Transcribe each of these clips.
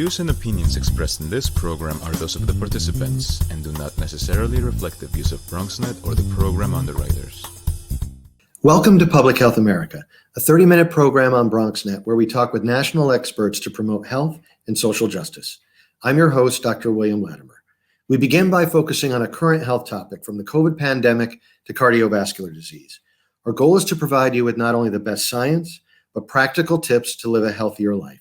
views and opinions expressed in this program are those of the participants and do not necessarily reflect the views of Bronxnet or the program underwriters. Welcome to Public Health America, a 30-minute program on Bronxnet where we talk with national experts to promote health and social justice. I'm your host, Dr. William Latimer. We begin by focusing on a current health topic from the COVID pandemic to cardiovascular disease. Our goal is to provide you with not only the best science, but practical tips to live a healthier life.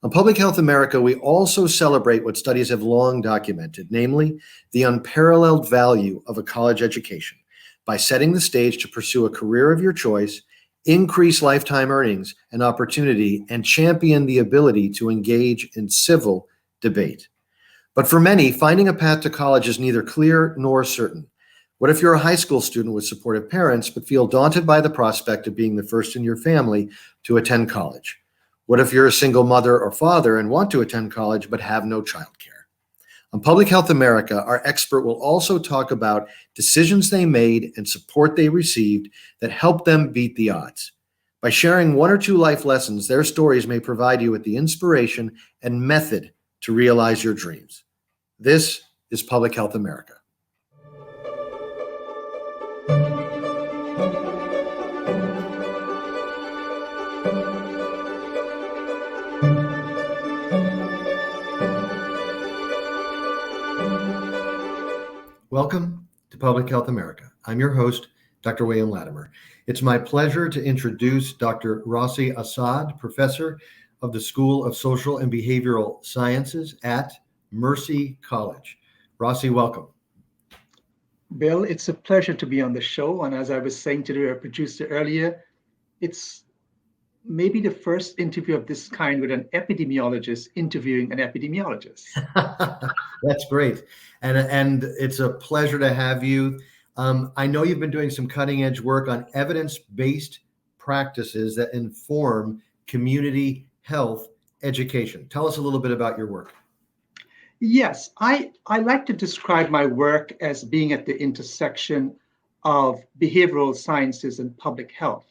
On Public Health America, we also celebrate what studies have long documented, namely the unparalleled value of a college education by setting the stage to pursue a career of your choice, increase lifetime earnings and opportunity, and champion the ability to engage in civil debate. But for many, finding a path to college is neither clear nor certain. What if you're a high school student with supportive parents but feel daunted by the prospect of being the first in your family to attend college? What if you're a single mother or father and want to attend college but have no childcare? On Public Health America, our expert will also talk about decisions they made and support they received that helped them beat the odds. By sharing one or two life lessons, their stories may provide you with the inspiration and method to realize your dreams. This is Public Health America. Welcome to Public Health America. I'm your host, Dr. William Latimer. It's my pleasure to introduce Dr. Rossi Hassad, professor of the School of Social and Behavioral Sciences at Mercy College. Rossi, welcome. Bill, it's a pleasure to be on the show. And as I was saying to our producer earlier, it's maybe the first interview of this kind with an epidemiologist interviewing an epidemiologist. That's great. And it's a pleasure to have you. I know you've been doing some cutting edge work on evidence-based practices that inform community health education. Tell us a little bit about your work. Yes, I like to describe my work as being at the intersection of behavioral sciences and public health,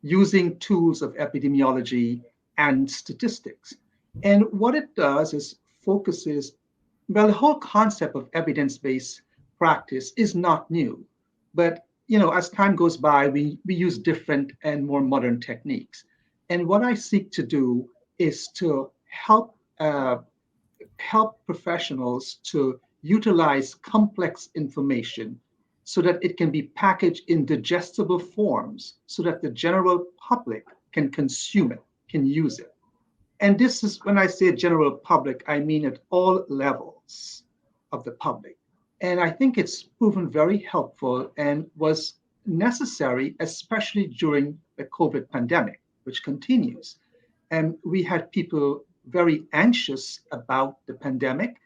using tools of epidemiology and statistics. And what it does is focuses, well, the whole concept of evidence-based practice is not new, but as time goes by, we use different and more modern techniques. And what I seek to do is to help professionals to utilize complex information so that it can be packaged in digestible forms so that the general public can consume it, can use it. And this is, when I say general public, I mean at all levels of the public. And I think it's proven very helpful and was necessary, especially during the COVID pandemic, which continues. And we had people very anxious about the pandemic,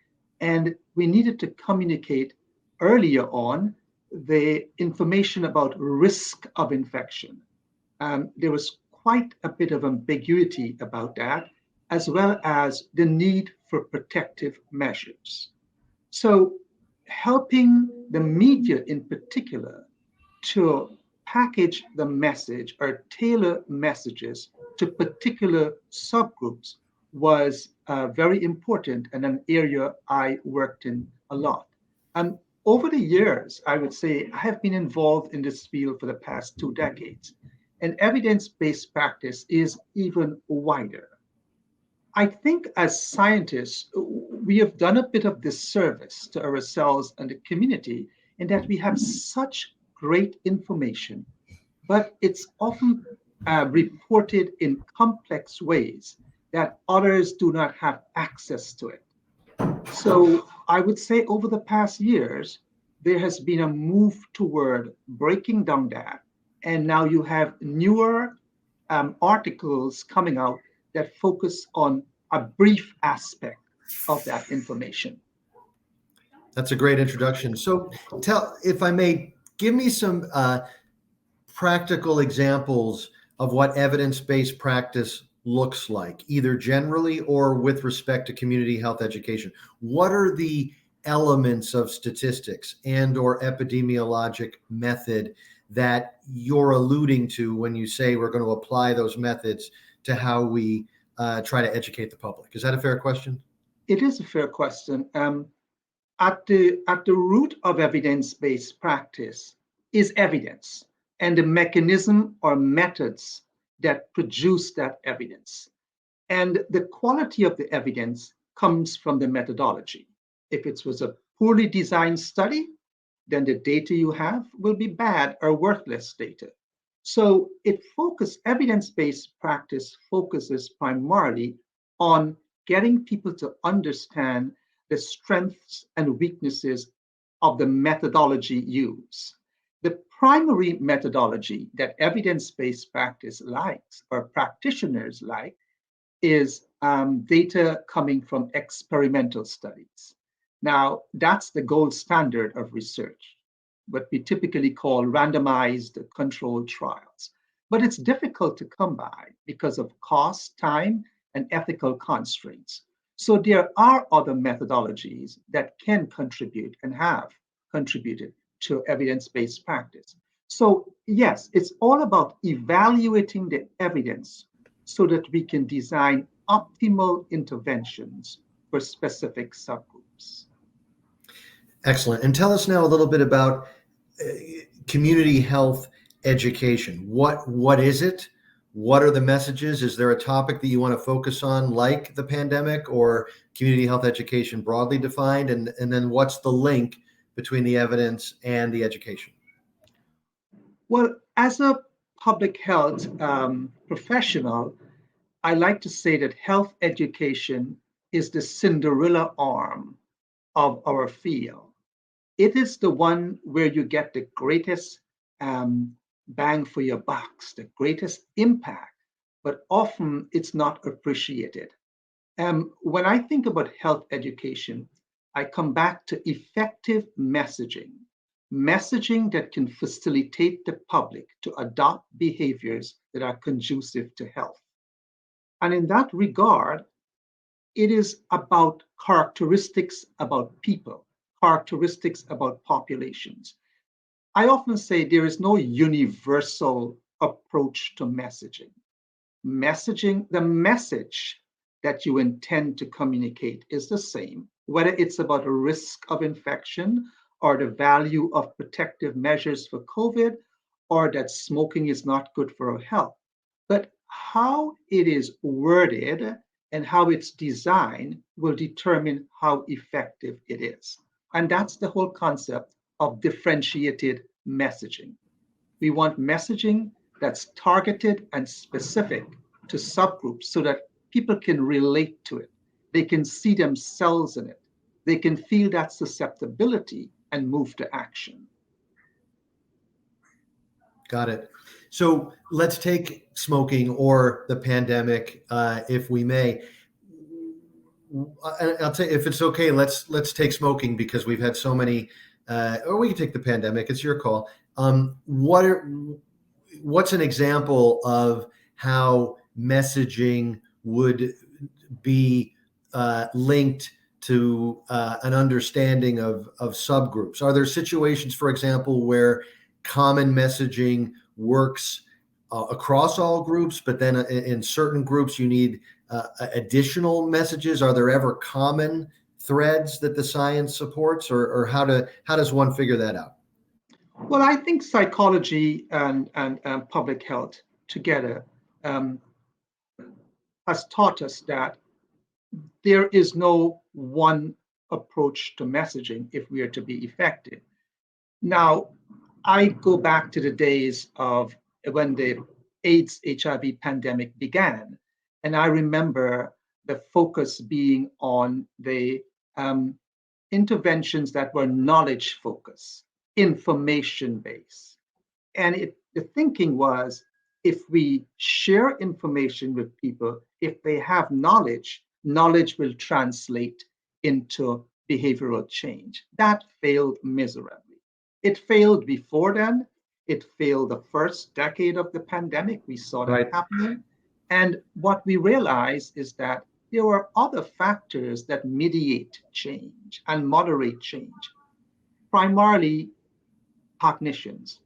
and we needed to communicate earlier on the information about risk of infection. There was quite a bit of ambiguity about that, as well as the need for protective measures. So helping the media in particular to package the message or tailor messages to particular subgroups was very important and an area I worked in a lot. Over the years, I would say I have been involved in this field for the past 2 decades, and evidence-based practice is even wider. I think as scientists, we have done a bit of disservice to ourselves and the community in that we have such great information, but it's often reported in complex ways that others do not have access to it. So I would say over the past years, there has been a move toward breaking down that. And now you have newer articles coming out that focus on a brief aspect of that information. That's a great introduction. So if I may, give me some practical examples of what evidence-based practice looks like, either generally or with respect to community health education. What are the elements of statistics and or epidemiologic method that you're alluding to when you say we're going to apply those methods to how we try to educate the public? Is that a fair question? It is a fair question. At the root of evidence-based practice is evidence and the mechanism or methods that produce that evidence. And the quality of the evidence comes from the methodology. If it was a poorly designed study, then the data you have will be bad or worthless data. So evidence-based practice focuses primarily on getting people to understand the strengths and weaknesses of the methodology used. The primary methodology that evidence-based practice likes or practitioners like is data coming from experimental studies. Now, that's the gold standard of research, what we typically call randomized controlled trials. But it's difficult to come by because of cost, time, and ethical constraints. So there are other methodologies that can contribute and have contributed to evidence-based practice. So yes, it's all about evaluating the evidence so that we can design optimal interventions for specific subgroups. Excellent. And tell us now a little bit about community health education. What is it? What are the messages? Is there a topic that you want to focus on, like the pandemic or community health education broadly defined? And then what's the link between the evidence and the education? Well, as a public health professional, I like to say that health education is the Cinderella arm of our field. It is the one where you get the greatest bang for your bucks, the greatest impact, but often it's not appreciated. When I think about health education, I come back to effective messaging that can facilitate the public to adopt behaviors that are conducive to health. And in that regard, it is about characteristics about people, characteristics about populations. I often say there is no universal approach to messaging. The message that you intend to communicate is the same, whether it's about a risk of infection or the value of protective measures for COVID, or that smoking is not good for our health. But how it is worded and how it's designed will determine how effective it is. And that's the whole concept of differentiated messaging. We want messaging that's targeted and specific to subgroups so that people can relate to it. They can see themselves in it. They can feel that susceptibility and move to action. Got it. So let's take smoking or the pandemic, if we may. I'll tell you, if it's okay, let's take smoking because we've had so many. Or we can take the pandemic. It's your call. What's an example of how messaging would be linked to an understanding of subgroups? Are there situations, for example, where common messaging works across all groups, but then in certain groups you need additional messages? Are there ever common threads that the science supports, or how does one figure that out? Well, I think psychology and public health together has taught us that there is no one approach to messaging if we are to be effective. Now, I go back to the days of when the AIDS HIV pandemic began, and I remember the focus being on the interventions that were knowledge focused, information based. And the thinking was, if we share information with people, if they have knowledge, knowledge will translate into behavioral change. That failed miserably. It failed before then. It failed the first decade of the pandemic. We saw that happening. And what we realized is that there were other factors that mediate change and moderate change, primarily cognitions,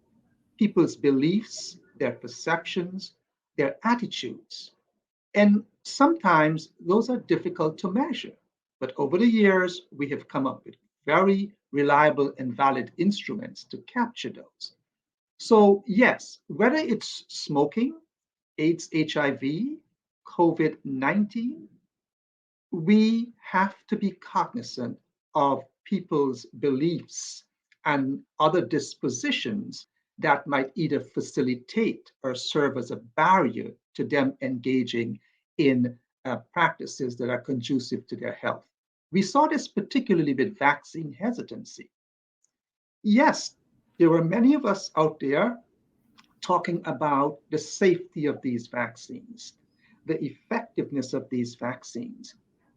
people's beliefs, their perceptions, their attitudes. And sometimes those are difficult to measure. But over the years, we have come up with very reliable and valid instruments to capture those. So, yes, whether it's smoking, AIDS, HIV, COVID 19, we have to be cognizant of people's beliefs and other dispositions that might either facilitate or serve as a barrier to them engaging in practices that are conducive to their health. We saw this particularly with vaccine hesitancy. Yes, there were many of us out there talking about the safety of these vaccines, the effectiveness of these vaccines.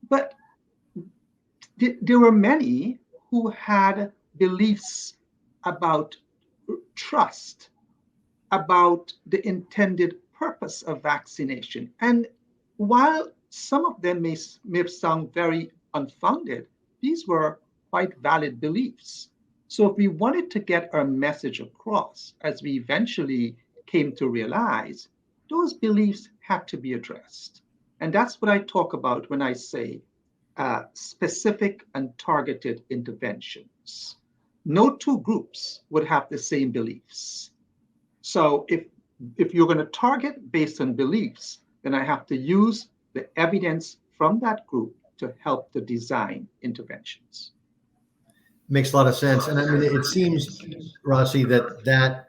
But there were many who had beliefs about trust, about the intended purpose of vaccination. And while some of them may sound very unfounded, these were quite valid beliefs. So if we wanted to get our message across, as we eventually came to realize, those beliefs had to be addressed. And that's what I talk about when I say specific and targeted interventions. No two groups would have the same beliefs. So if you're going to target based on beliefs, then I have to use the evidence from that group to help to design interventions. Makes a lot of sense. And I mean, it seems, Rossi, that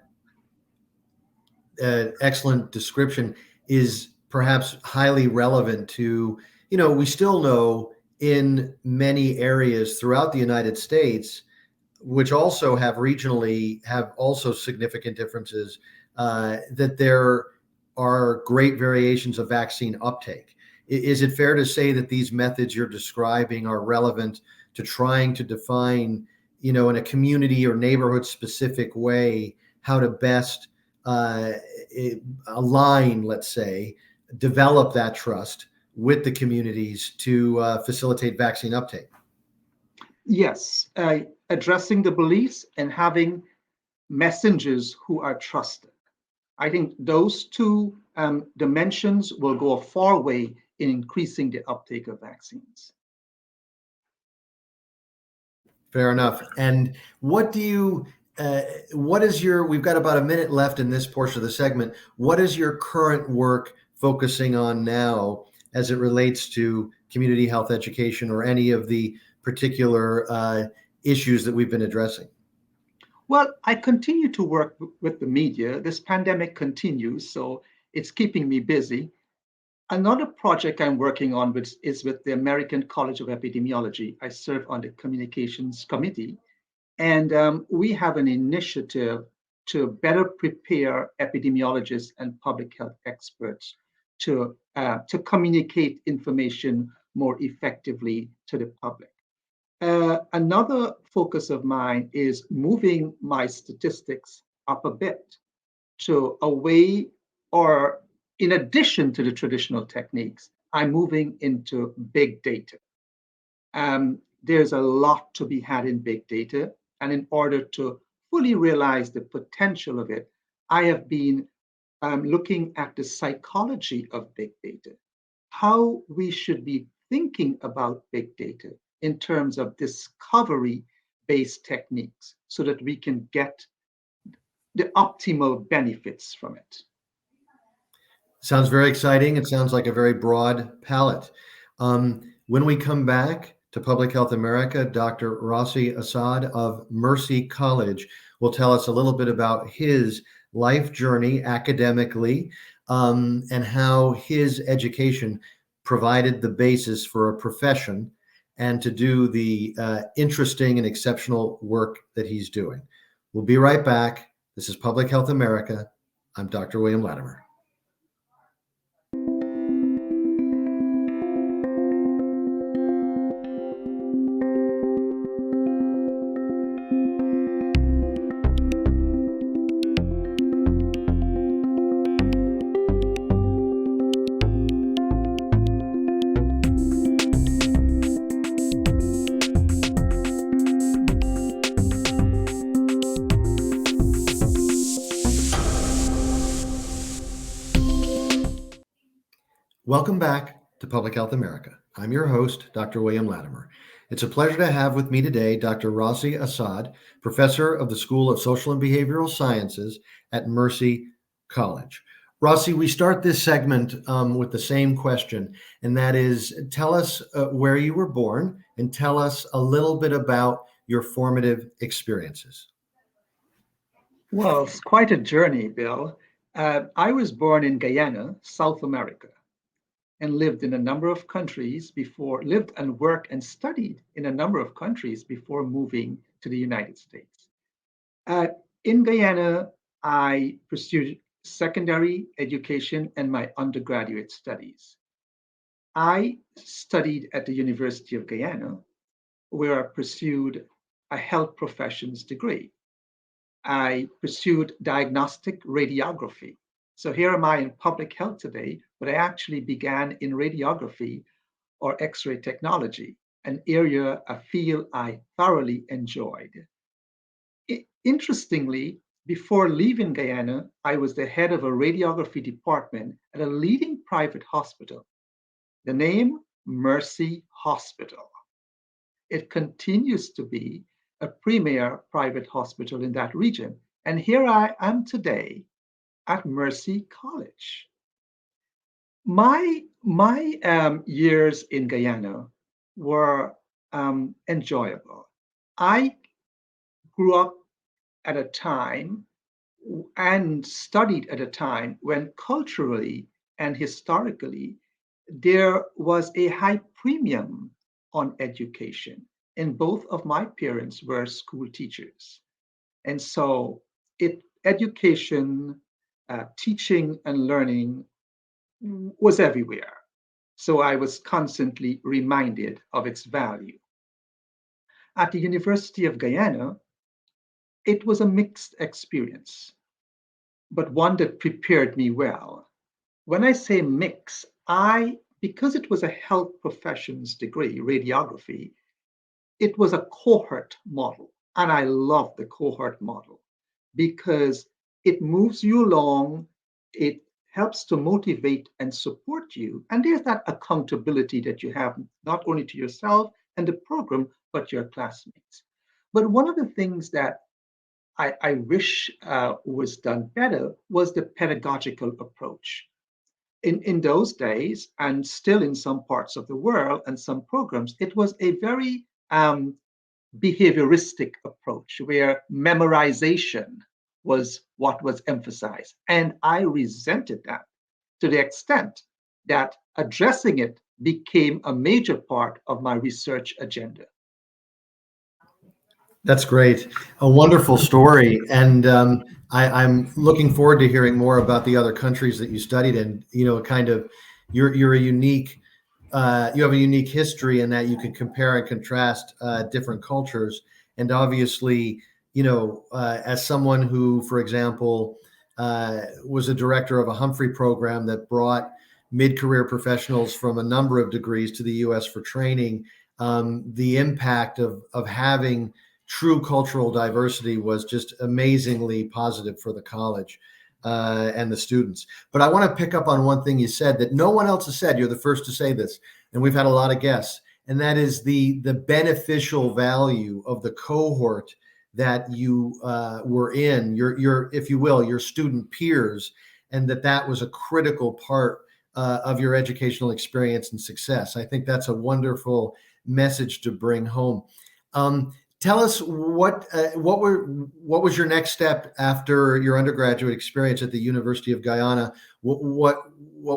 excellent description is perhaps highly relevant to, we still know in many areas throughout the United States, which also have also significant differences, that there are great variations of vaccine uptake. Is it fair to say that these methods you're describing are relevant to trying to define, in a community or neighborhood specific way, how to best align, let's say, develop that trust with the communities to facilitate vaccine uptake? Yes, addressing the beliefs and having messengers who are trusted. I think those two dimensions will go a far way in increasing the uptake of vaccines. Fair enough. And what is we've got about a minute left in this portion of the segment. What is your current work focusing on now as it relates to community health education or any of the particular issues that we've been addressing? Well, I continue to work with the media. This pandemic continues, so it's keeping me busy. Another project I'm working on is with the American College of Epidemiology. I serve on the communications committee, and we have an initiative to better prepare epidemiologists and public health experts to communicate information more effectively to the public. Another focus of mine is moving my statistics up a bit to a way, or in addition to the traditional techniques, I'm moving into big data. There's a lot to be had in big data. And in order to fully realize the potential of it, I have been looking at the psychology of big data, how we should be thinking about big data in terms of discovery-based techniques so that we can get the optimal benefits from it. Sounds very exciting. It sounds like a very broad palette. When we come back to Public Health America, Dr. Rossi Hassad of Mercy College will tell us a little bit about his life journey academically, and how his education provided the basis for a profession and to do the interesting and exceptional work that he's doing. We'll be right back. This is Public Health America. I'm Dr. William Latimer. Welcome back to Public Health America. I'm your host, Dr. William Latimer. It's a pleasure to have with me today Dr. Rossi Hassad, professor of the School of Social and Behavioral Sciences at Mercy College. Rossi, we start this segment with the same question, and that is, tell us where you were born and tell us a little bit about your formative experiences. Well, it's quite a journey, Bill. I was born in Guyana, South America, and lived in a number of countries lived and worked and studied in a number of countries before moving to the United States. Uh, in Guyana, I pursued secondary education and my undergraduate studies. I studied at the University of Guyana, where I pursued a health professions degree. I pursued diagnostic radiography. So here am I in public health today, but I actually began in radiography or X-ray technology, an area, a field I thoroughly enjoyed. Interestingly, before leaving Guyana, I was the head of a radiography department at a leading private hospital. The name, Mercy Hospital. It continues to be a premier private hospital in that region. And here I am today at Mercy College. My years in Guyana were enjoyable. I grew up at a time and studied at a time when culturally and historically there was a high premium on education. And both of my parents were school teachers. And so education, teaching and learning was everywhere. So I was constantly reminded of its value. At the University of Guyana, it was a mixed experience, but one that prepared me well. When I say mix, because it was a health professions degree, radiography, it was a cohort model. And I love the cohort model because it moves you along, it helps to motivate and support you. And there's that accountability that you have not only to yourself and the program, but your classmates. But one of the things that I wish was done better was the pedagogical approach. In those days, and still in some parts of the world and some programs, it was a very behavioristic approach where memorization was what was emphasized. And I resented that to the extent that addressing it became a major part of my research agenda. That's great. A wonderful story. And I'm looking forward to hearing more about the other countries that you studied in. You know, kind of, you're a unique, you have a unique history in that you can compare and contrast different cultures. And obviously, as someone who, for example, was a director of a Humphrey program that brought mid-career professionals from a number of degrees to the U.S. for training, the impact of having true cultural diversity was just amazingly positive for the college and the students. But I want to pick up on one thing you said that no one else has said. You're the first to say this, and we've had a lot of guests, and that is the beneficial value of the cohort that you were in, your if you will, your student peers, and that was a critical part of your educational experience and success. I think that's a wonderful message to bring home. Tell us what was your next step after your undergraduate experience at the University of Guyana? What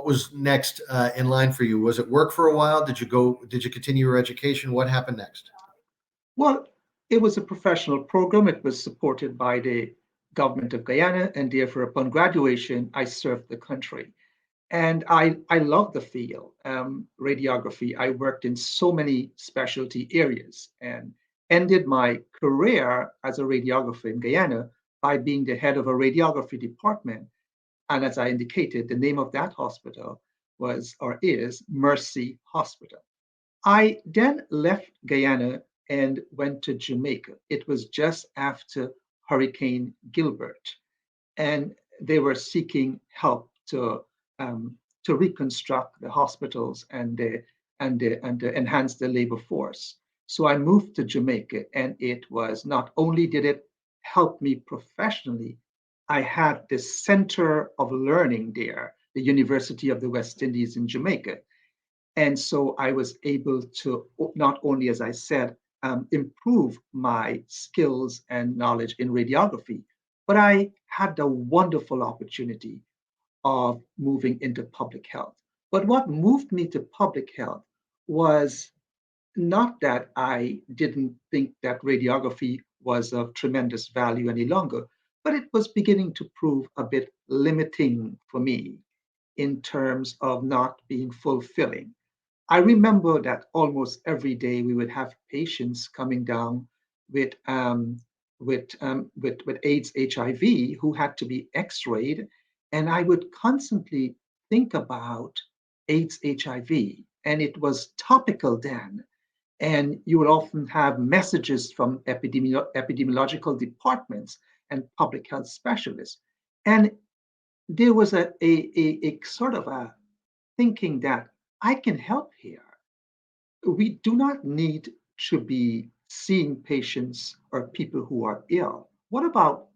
was next in line for you? Was it work for a while? Did you continue your education? What happened next? Well, it was a professional program. It was supported by the government of Guyana, and therefore, upon graduation, I served the country. And I love the field, radiography. I worked in so many specialty areas and ended my career as a radiographer in Guyana by being the head of a radiography department. And as I indicated, the name of that hospital was or is Mercy Hospital. I then left Guyana and went to Jamaica. It was just after Hurricane Gilbert, and they were seeking help to reconstruct the hospitals and enhance the labor force. So I moved to Jamaica, and it was not only did it help me professionally, I had the center of learning there, the University of the West Indies in Jamaica. And so I was able to not only, as I said, improve my skills and knowledge in radiography, but I had the wonderful opportunity of moving into public health. But what moved me to public health was not that I didn't think that radiography was of tremendous value any longer, but it was beginning to prove a bit limiting for me in terms of not being fulfilling. I remember that almost every day we would have patients coming down with with AIDS, HIV, who had to be X-rayed, and I would constantly think about AIDS, HIV, and it was topical then. And you would often have messages from epidemiological departments and public health specialists, and there was a sort of a thinking that I can help here. We do not need to be seeing patients or people who are ill. What about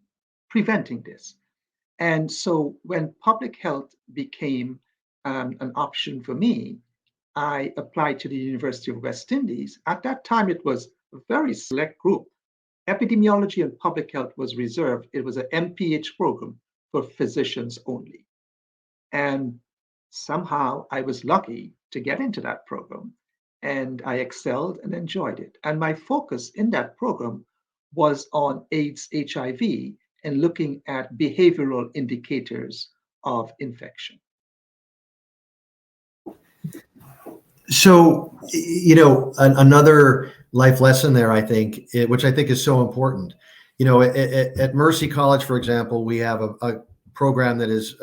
preventing this? And so when public health became an option for me, I applied to the University of West Indies. At that time, it was a very select group. Epidemiology and public health was reserved. It was an MPH program for physicians only. And somehow I was lucky to get into that program, and I excelled and enjoyed it. And my focus in that program was on AIDS, HIV, and looking at behavioral indicators of infection. So, another life lesson there, I think, which I think is so important. At Mercy College, for example, we have a program that is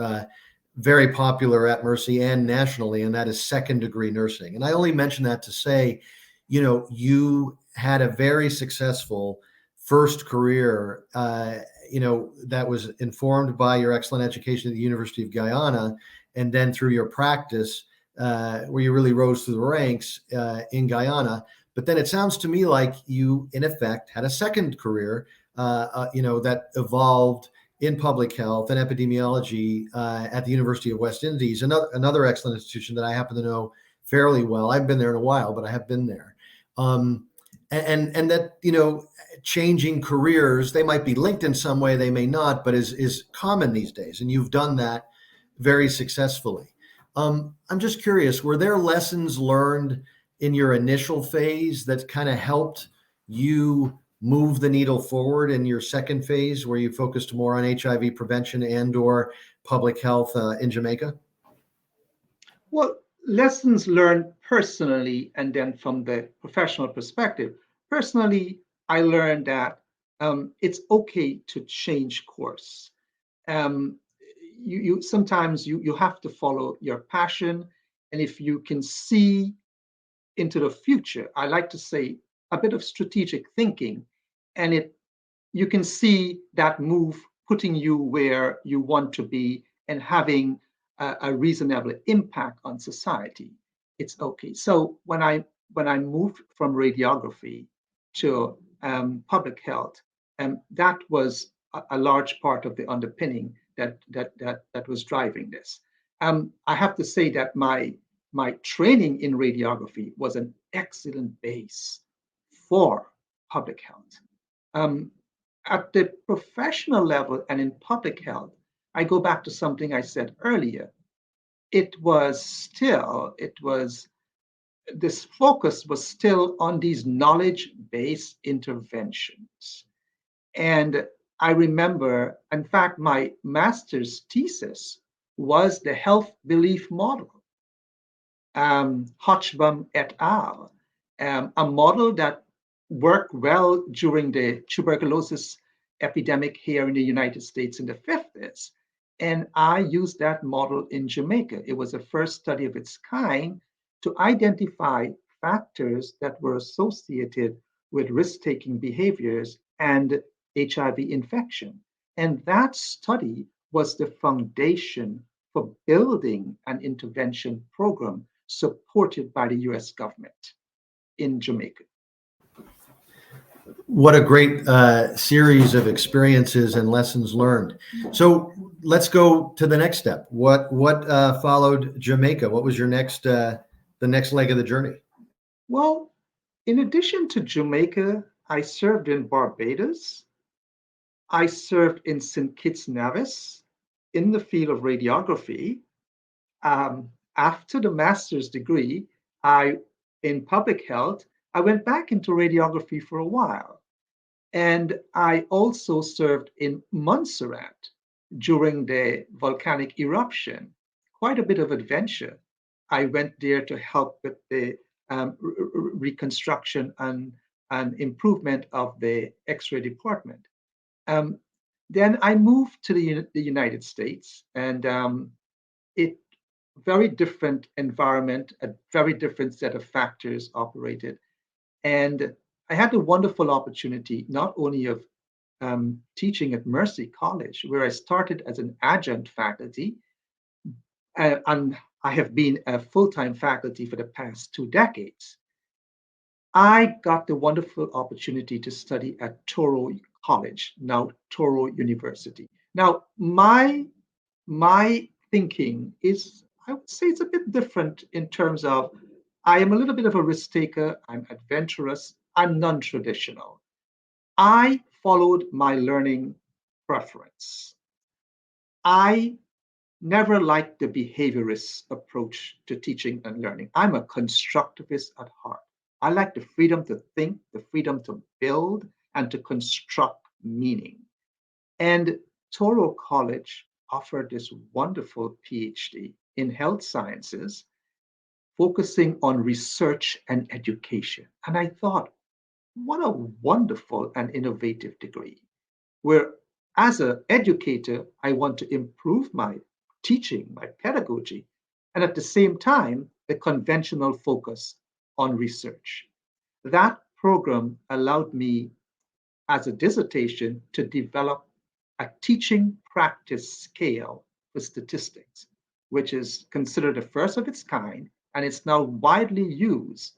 very popular at Mercy and nationally, and that is second degree nursing. And I only mention that to say, you had a very successful first career, that was informed by your excellent education at the University of Guyana, and then through your practice, where you really rose through the ranks in Guyana. But then it sounds to me like you, in effect, had a second career, that evolved in public health and epidemiology at the University of West Indies, another excellent institution that I happen to know fairly well. I've been there in a while, but I have been there. And that, changing careers, they might be linked in some way, they may not, but is common these days. And you've done that very successfully. I'm just curious, were there lessons learned in your initial phase that kind of helped you move the needle forward in your second phase, where you focused more on HIV prevention and or public health in Jamaica? Well, lessons learned personally and then from the professional perspective. Personally, I learned that it's okay to change course. Um, you sometimes you have to follow your passion, and if you can see into the future, I like to say a bit of strategic thinking, and you can see that move putting you where you want to be and having a reasonable impact on society. It's okay. So when I moved from radiography to public health, that was a large part of the underpinning that was driving this. I have to say that my training in radiography was an excellent base for public health. Um, at the professional level and in public health, I go back to something I said earlier. This focus was still on these knowledge-based interventions. And I remember, in fact, my master's thesis was the health belief model, Hotchbaum et al., a model that worked well during the tuberculosis epidemic here in the United States in the 50s. And I used that model in Jamaica. It was the first study of its kind to identify factors that were associated with risk-taking behaviors and HIV infection. And that study was the foundation for building an intervention program supported by the US government in Jamaica. What a great series of experiences and lessons learned. So let's go to the next step. What followed Jamaica? What was your next the next leg of the journey? Well, in addition to Jamaica, I served in Barbados. I served in St. Kitts Nevis in the field of radiography. After the master's degree, in public health, I went back into radiography for a while. And I also served in Montserrat during the volcanic eruption. Quite a bit of adventure. I went there to help with the reconstruction and improvement of the X-ray department. Um, then I moved to the United States, and it very different environment, a very different set of factors operated. And I had the wonderful opportunity not only of teaching at Mercy College, where I started as an adjunct faculty, and I have been a full-time faculty for the past 2 decades. I got the wonderful opportunity to study at Touro College, now Touro University. Now, my thinking is, I would say it's a bit different in terms of I am a little bit of a risk taker, I'm adventurous, I'm non-traditional. I followed my learning preference. I never liked the behaviorist approach to teaching and learning. I'm a constructivist at heart. I like the freedom to think, the freedom to build, and to construct meaning. And Touro College offered this wonderful PhD in health sciences, focusing on research and education. And I thought, what a wonderful and innovative degree, where as an educator, I want to improve my teaching, my pedagogy, and at the same time, the conventional focus on research. That program allowed me as a dissertation to develop a teaching practice scale for statistics, which is considered the first of its kind, and it's now widely used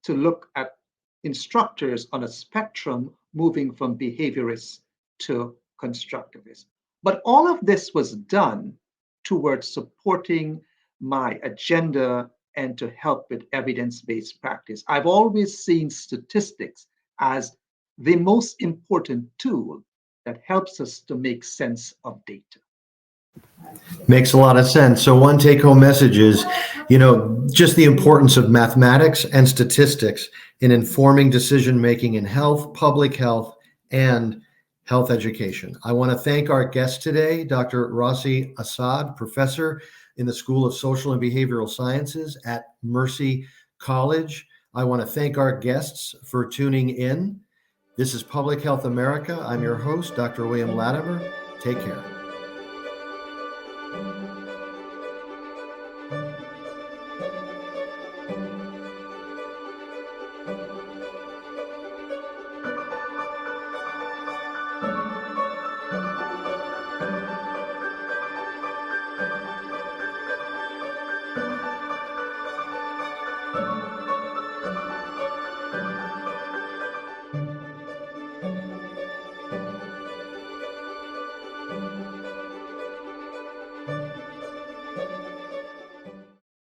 to look at instructors on a spectrum moving from behaviorists to constructivists. But all of this was done towards supporting my agenda and to help with evidence-based practice. I've always seen statistics as the most important tool that helps us to make sense of data. Makes a lot of sense. So one take-home message is, just the importance of mathematics and statistics in informing decision-making in health, public health, and health education. I want to thank our guest today, Dr. Rossi Hassad, professor in the School of Social and Behavioral Sciences at Mercy College. I want to thank our guests for tuning in. This is Public Health America. I'm your host, Dr. William Latimer. Take care.